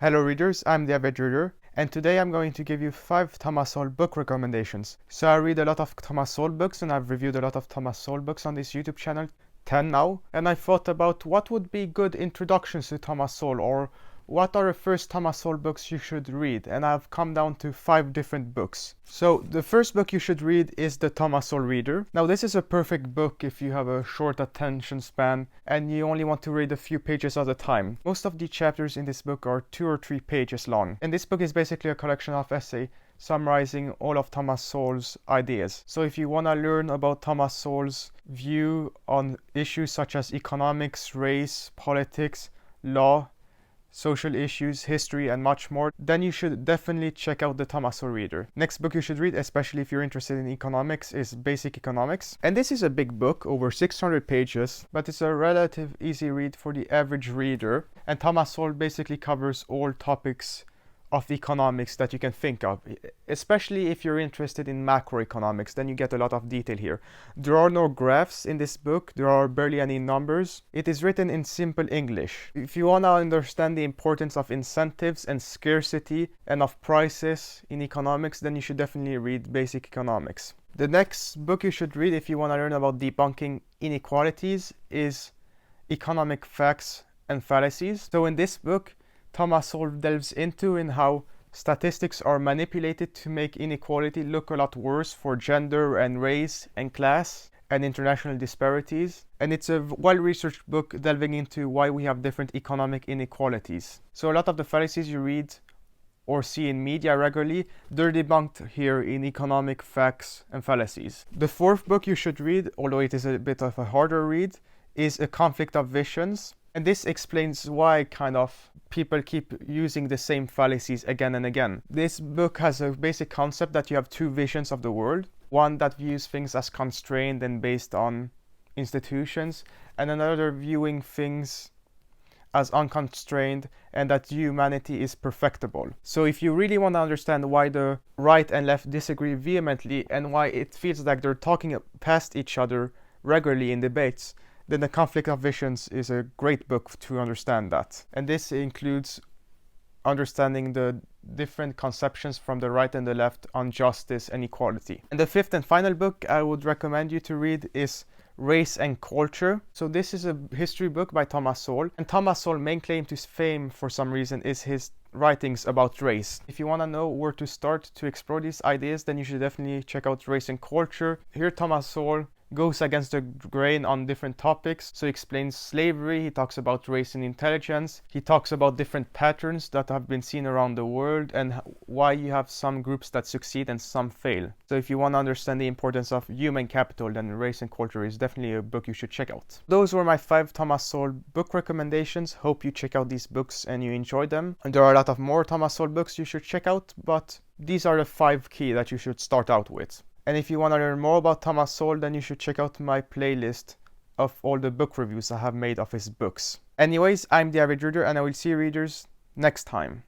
Hello readers, I'm the Avid reader, and today I'm going to give you 5 Thomas Sowell book recommendations. So I read a lot of Thomas Sowell books and I've reviewed a lot of Thomas Sowell books on this YouTube channel, 10 now, and I thought about what would be good introductions to Thomas Sowell, or what are the first Thomas Sowell books you should read, and I've come down to 5 different books. So the first book you should read is The Thomas Sowell Reader. Now this is a perfect book if you have a short attention span and you only want to read a few pages at a time. Most of the chapters in this book are 2 or 3 pages long, and this book is basically a collection of essays summarizing all of Thomas Sowell's ideas. So if you want to learn about Thomas Sowell's view on issues such as economics, race, politics, law, social issues, history, and much more, then you should definitely check out the Thomas Sowell Reader. Next book you should read, especially if you're interested in economics, is Basic Economics. And this is a big book, over 600 pages, but it's a relative easy read for the average reader. And Thomas Sowell basically covers all topics of economics that you can think of, especially if you're interested in macroeconomics, then you get a lot of detail here. There are no graphs in this book, there are barely any numbers. It is written in simple English. If you want to understand the importance of incentives and scarcity and of prices in economics, then you should definitely read Basic Economics. The next book you should read if you want to learn about debunking inequalities is Economic Facts and Fallacies. So in this book, Thomas Sowell delves into how statistics are manipulated to make inequality look a lot worse for gender and race and class and international disparities. And it's a well-researched book delving into why we have different economic inequalities. So a lot of the fallacies you read or see in media regularly, they're debunked here in Economic Facts and Fallacies. The fourth book you should read, although it is a bit of a harder read, is A Conflict of Visions. And this explains why people keep using the same fallacies again and again. This book has a basic concept that you have two visions of the world. One that views things as constrained and based on institutions, and another viewing things as unconstrained and that humanity is perfectible. So if you really want to understand why the right and left disagree vehemently and why it feels like they're talking past each other regularly in debates, then The Conflict of Visions is a great book to understand that. And this includes understanding the different conceptions from the right and the left on justice and equality. And the fifth and final book I would recommend you to read is Race and Culture. So this is a history book by Thomas Sowell. And Thomas Sowell's main claim to fame for some reason is his writings about race. If you want to know where to start to explore these ideas, then you should definitely check out Race and Culture. Here Thomas Sowell goes against the grain on different topics. So he explains slavery, he talks about race and intelligence, he talks about different patterns that have been seen around the world and why you have some groups that succeed and some fail. So if you want to understand the importance of human capital, then Race and Culture is definitely a book you should check out. Those were my 5 Thomas Sowell book recommendations. Hope you check out these books and you enjoy them. And there are a lot of more Thomas Sowell books you should check out, but these are the 5 key that you should start out with. And if you want to learn more about Thomas Sowell, then you should check out my playlist of all the book reviews I have made of his books. Anyways, I'm the Avid Reader and I will see you readers next time.